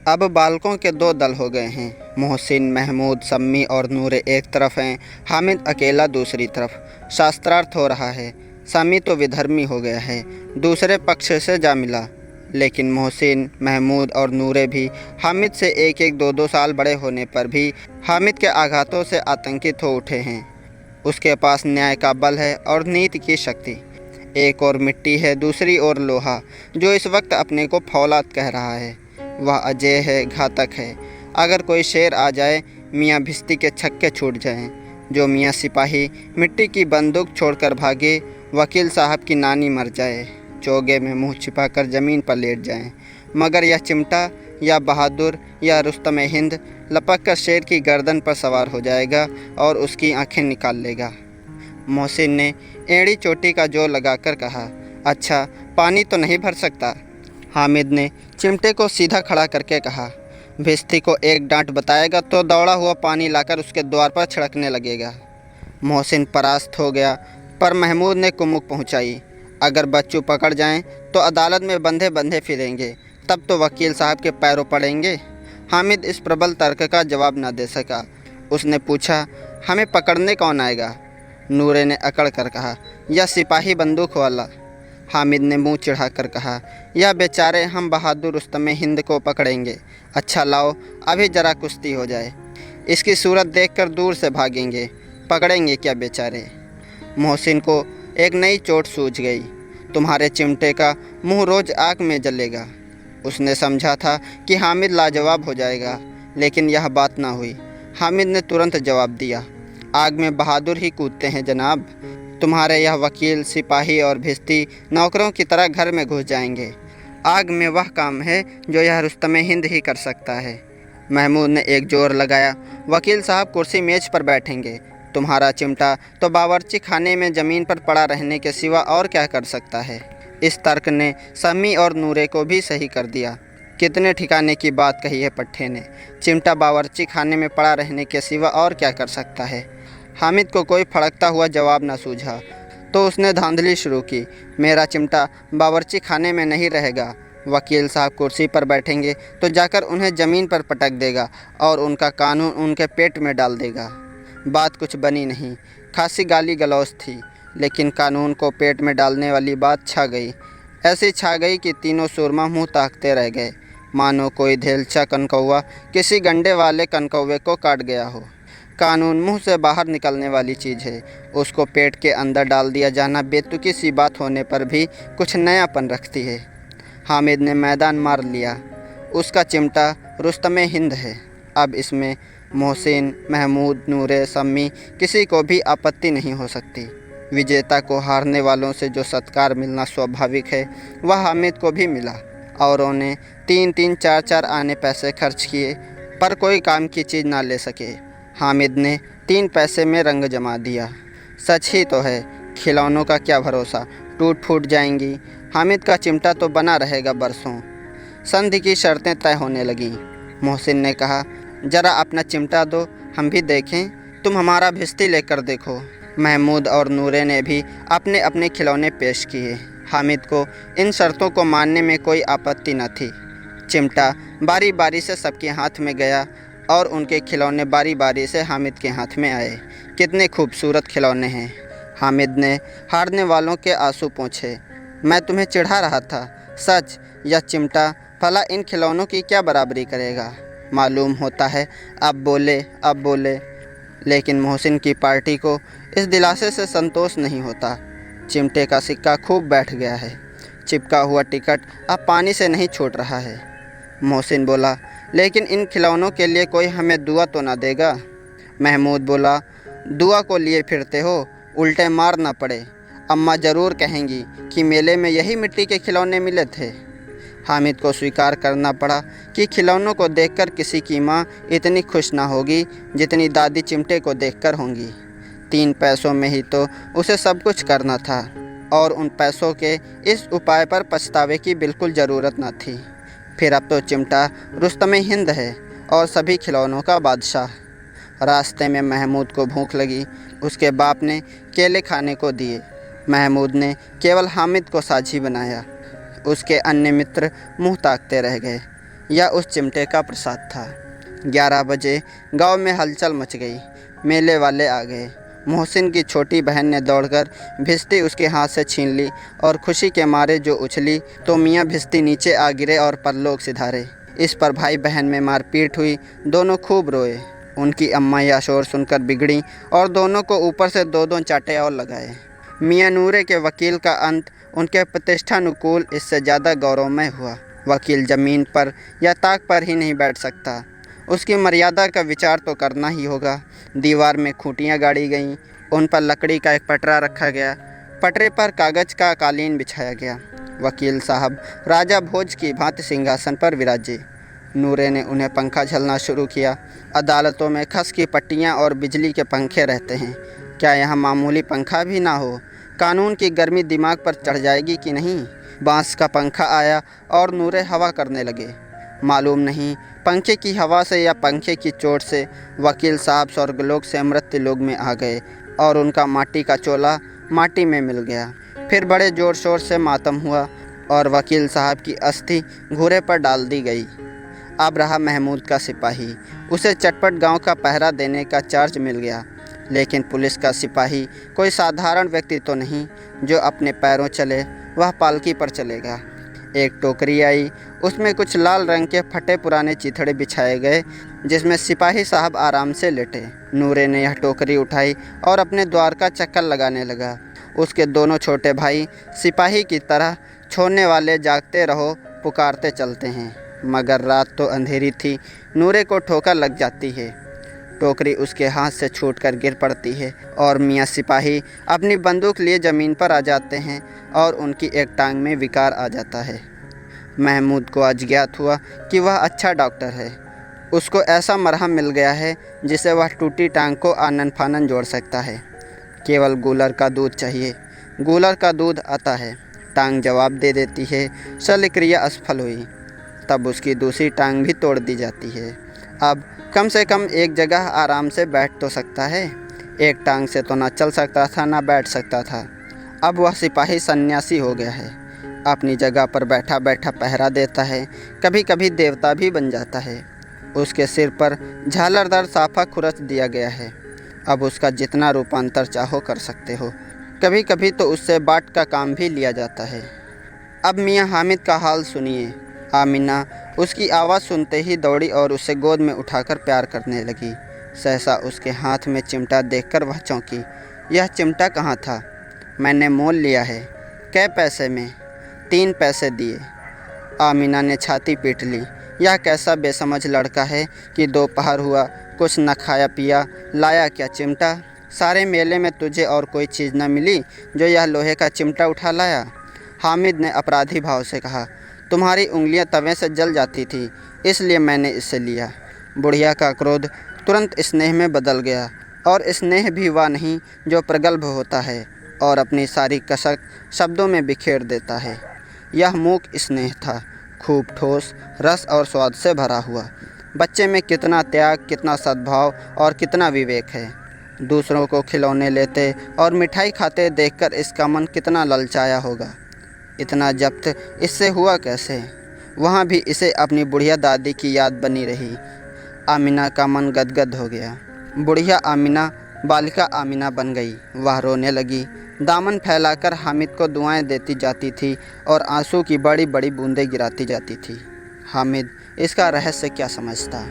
अब बालकों के दो दल हो गए हैं। मोहसिन, महमूद, सम्मी और नूरे एक तरफ हैं, हामिद अकेला दूसरी तरफ। शास्त्रार्थ हो रहा है। सम्मी तो विधर्मी हो गया है, दूसरे पक्ष से जा मिला। लेकिन मोहसिन, महमूद और नूरे भी हामिद से एक एक दो दो साल बड़े होने पर भी हामिद के आघातों से आतंकित हो उठे हैं। उसके पास न्याय का बल है और नीति की शक्ति। एक और मिट्टी है, दूसरी ओर लोहा, जो इस वक्त अपने को फौलाद कह रहा है। वह अजय है, घातक है। अगर कोई शेर आ जाए, मियाँ भिस्ती के छक्के छूट जाएं। जो मियाँ सिपाही मिट्टी की बंदूक छोड़कर भागे, वकील साहब की नानी मर जाए, चोगे में मुंह छिपाकर ज़मीन पर लेट जाएं। मगर यह चिमटा या बहादुर या रुस्तम हिंद लपक कर शेर की गर्दन पर सवार हो जाएगा और उसकी आंखें निकाल लेगा। मोहसिन ने एड़ी चोटी का जोर लगाकर कहा, अच्छा, पानी तो नहीं भर सकता। हामिद ने चिमटे को सीधा खड़ा करके कहा, भिस्ती को एक डांट बताएगा तो दौड़ा हुआ पानी लाकर उसके द्वार पर छिड़कने लगेगा। मोहसिन परास्त हो गया, पर महमूद ने कुमुक पहुंचाई, अगर बच्चू पकड़ जाएं तो अदालत में बंधे बंधे फिरेंगे, तब तो वकील साहब के पैरों पड़ेंगे। हामिद इस प्रबल तर्क का जवाब न दे सका। उसने पूछा, हमें पकड़ने कौन आएगा? नूरे ने अकड़ कर कहा, यह सिपाही बंदूक वाला। हामिद ने मुंह चिढ़ाकर कहा, यह बेचारे हम बहादुर रुस्तम हिंद को पकड़ेंगे। अच्छा लाओ, अभी जरा कुश्ती हो जाए, इसकी सूरत देखकर दूर से भागेंगे, पकड़ेंगे क्या बेचारे। मोहसिन को एक नई चोट सूझ गई, तुम्हारे चिमटे का मुंह रोज आग में जलेगा। उसने समझा था कि हामिद लाजवाब हो जाएगा, लेकिन यह बात ना हुई। हामिद ने तुरंत जवाब दिया, आग में बहादुर ही कूदते हैं जनाब। तुम्हारे यह वकील, सिपाही और भिस्ती नौकरों की तरह घर में घुस जाएंगे। आग में वह काम है जो यह रुस्तम हिंद ही कर सकता है। महमूद ने एक जोर लगाया, वकील साहब कुर्सी मेज पर बैठेंगे, तुम्हारा चिमटा तो बावर्ची खाने में ज़मीन पर पड़ा रहने के सिवा और क्या कर सकता है। इस तर्क ने सम्मी और नूरे को भी सही कर दिया। कितने ठिकाने की बात कही है पट्टे ने, चिमटा बावर्ची खाने में पड़ा रहने के सिवा और क्या कर सकता है। हामिद को कोई फड़कता हुआ जवाब न सूझा, तो उसने धांधली शुरू की, मेरा चिमटा बावर्ची खाने में नहीं रहेगा। वकील साहब कुर्सी पर बैठेंगे तो जाकर उन्हें ज़मीन पर पटक देगा और उनका कानून उनके पेट में डाल देगा। बात कुछ बनी नहीं, खासी गाली गलौज थी, लेकिन कानून को पेट में डालने वाली बात छा गई। ऐसी छा गई कि तीनों सुरमा मुँह ताकते रह गए, मानो कोई धेलछा कनकौवा किसी गंडे वाले कनकौवे को काट गया हो। कानून मुंह से बाहर निकलने वाली चीज़ है, उसको पेट के अंदर डाल दिया जाना बेतुकी सी बात होने पर भी कुछ नयापन रखती है। हामिद ने मैदान मार लिया, उसका चिमटा रुस्तम हिंद है। अब इसमें मोहसिन, महमूद, नूरे, सम्मी किसी को भी आपत्ति नहीं हो सकती। विजेता को हारने वालों से जो सत्कार मिलना स्वाभाविक है, वह हामिद को भी मिला। औरों ने 3-3, 4-4 आने पैसे खर्च किए, पर कोई काम की चीज़ ना ले सके। हामिद ने 3 पैसे में रंग जमा दिया। सच ही तो है, खिलौनों का क्या भरोसा, टूट फूट जाएंगी। हामिद का चिमटा तो बना रहेगा बरसों। संधि की शर्तें तय होने लगीं। मोहसिन ने कहा, ज़रा अपना चिमटा दो, हम भी देखें। तुम हमारा भिस्ती लेकर देखो। महमूद और नूरे ने भी अपने अपने खिलौने पेश किए। हामिद को इन शर्तों को मानने में कोई आपत्ति न थी। चिमटा बारी बारी से सबके हाथ में गया और उनके खिलौने बारी बारी से हामिद के हाथ में आए। कितने खूबसूरत खिलौने हैं। हामिद ने हारने वालों के आंसू पोंछे, मैं तुम्हें चिढ़ा रहा था, सच यह चिमटा भला इन खिलौनों की क्या बराबरी करेगा। मालूम होता है अब बोले। लेकिन मोहसिन की पार्टी को इस दिलासे से संतोष नहीं होता। चिमटे का सिक्का खूब बैठ गया है, चिपका हुआ टिकट अब पानी से नहीं छूट रहा है। मोहसिन बोला, लेकिन इन खिलौनों के लिए कोई हमें दुआ तो ना देगा। महमूद बोला, दुआ को लिए फिरते हो, उल्टे मार ना पड़े। अम्मा ज़रूर कहेंगी कि मेले में यही मिट्टी के खिलौने मिले थे। हामिद को स्वीकार करना पड़ा कि खिलौनों को देखकर किसी की माँ इतनी खुश ना होगी जितनी दादी चिमटे को देखकर होंगी। 3 पैसों में ही तो उसे सब कुछ करना था, और उन पैसों के इस उपाय पर पछतावे की बिल्कुल ज़रूरत न थी। फिर अब तो चिमटा रुस्तम हिंद है और सभी खिलौनों का बादशाह। रास्ते में महमूद को भूख लगी, उसके बाप ने केले खाने को दिए। महमूद ने केवल हामिद को साझी बनाया, उसके अन्य मित्र मुंह ताकते रह गए। यह उस चिमटे का प्रसाद था। 11 बजे गांव में हलचल मच गई। मेले वाले आ गए। मोहसिन की छोटी बहन ने दौड़कर भिश्ती उसके हाथ से छीन ली और खुशी के मारे जो उछली तो मियाँ भिश्ती नीचे आ गिरे और परलोक सिधारे। इस पर भाई बहन में मारपीट हुई। दोनों खूब रोए। उनकी अम्मा यह शोर सुनकर बिगड़ी और दोनों को ऊपर से 2-2 चांटे और लगाए। मियाँ नूरे के वकील का अंत उनके प्रतिष्ठानुकूल इससे ज़्यादा गौरवमय हुआ। वकील ज़मीन पर या ताक पर ही नहीं बैठ सकता, उसकी मर्यादा का विचार तो करना ही होगा। दीवार में खूंटियाँ गाड़ी गईं, उन पर लकड़ी का एक पटरा रखा गया। पटरे पर कागज़ का कालीन बिछाया गया। वकील साहब राजा भोज की भांति सिंहासन पर विराजे। नूरे ने उन्हें पंखा झलना शुरू किया। अदालतों में खस की पट्टियाँ और बिजली के पंखे रहते हैं, क्या यहाँ मामूली पंखा भी ना हो? कानून की गर्मी दिमाग पर चढ़ जाएगी कि नहीं? बांस का पंखा आया और नूरे हवा करने लगे। मालूम नहीं पंखे की हवा से या पंखे की चोट से वकील साहब स्वर्गलोक से मृत्युलोक में आ गए और उनका माटी का चोला माटी में मिल गया। फिर बड़े ज़ोर शोर से मातम हुआ और वकील साहब की अस्थि घूरे पर डाल दी गई। अब रहा महमूद का सिपाही। उसे चटपट गांव का पहरा देने का चार्ज मिल गया। लेकिन पुलिस का सिपाही कोई साधारण व्यक्ति तो नहीं जो अपने पैरों चले, वह पालकी पर चलेगा। एक टोकरी आई, उसमें कुछ लाल रंग के फटे पुराने चिथड़े बिछाए गए जिसमें सिपाही साहब आराम से लेटे। नूरे ने यह टोकरी उठाई और अपने द्वार का चक्कर लगाने लगा। उसके दोनों छोटे भाई सिपाही की तरह छोड़ने वाले जागते रहो पुकारते चलते हैं, मगर रात तो अंधेरी थी। नूरे को ठोकर लग जाती है, टोकरी उसके हाथ से छूटकर गिर पड़ती है और मियाँ सिपाही अपनी बंदूक लिए ज़मीन पर आ जाते हैं और उनकी एक टांग में विकार आ जाता है। महमूद को आज ज्ञात हुआ कि वह अच्छा डॉक्टर है। उसको ऐसा मरहम मिल गया है जिसे वह टूटी टांग को आनन फानन जोड़ सकता है। केवल गूलर का दूध चाहिए। गूलर का दूध आता है, टांग जवाब दे देती है। शल्यक्रिया असफल हुई, तब उसकी दूसरी टांग भी तोड़ दी जाती है। अब कम से कम एक जगह आराम से बैठ तो सकता है। एक टांग से तो ना चल सकता था ना बैठ सकता था। अब वह सिपाही सन्यासी हो गया है, अपनी जगह पर बैठा बैठा पहरा देता है। कभी कभी देवता भी बन जाता है। उसके सिर पर झालरदार साफा खुरच दिया गया है। अब उसका जितना रूपांतर चाहो कर सकते हो। कभी कभी तो उससे बाट का काम भी लिया जाता है। अब मियाँ हामिद का हाल सुनिए। आमिना उसकी आवाज़ सुनते ही दौड़ी और उसे गोद में उठाकर प्यार करने लगी। सहसा उसके हाथ में चिमटा देखकर वह चौंकी। यह चिमटा कहाँ था? मैंने मोल लिया है। कै पैसे में? 3 पैसे दिए। आमिना ने छाती पीट ली। यह कैसा बेसमझ लड़का है कि दोपहर हुआ, कुछ न खाया पिया, लाया क्या चिमटा? सारे मेले में तुझे और कोई चीज़ न मिली जो यह लोहे का चिमटा उठा लाया? हामिद ने अपराधी भाव से कहा, तुम्हारी उंगलियां तवे से जल जाती थी, इसलिए मैंने इसे लिया। बुढ़िया का क्रोध तुरंत स्नेह में बदल गया, और स्नेह भी वह नहीं जो प्रगल्भ होता है और अपनी सारी कसक शब्दों में बिखेर देता है। यह मूक स्नेह था, खूब ठोस, रस और स्वाद से भरा हुआ। बच्चे में कितना त्याग, कितना सद्भाव और कितना विवेक है। दूसरों को खिलौने लेते और मिठाई खाते देखकर इसका मन कितना ललचाया होगा। इतना जब्त इससे हुआ कैसे? वहाँ भी इसे अपनी बुढ़िया दादी की याद बनी रही। आमिना का मन गदगद हो गया। बुढ़िया आमिना बालिका आमिना बन गई। वह रोने लगी, दामन फैलाकर हामिद को दुआएं देती जाती थी और आंसू की बड़ी बड़ी बूंदें गिराती जाती थी। हामिद इसका रहस्य क्या समझता?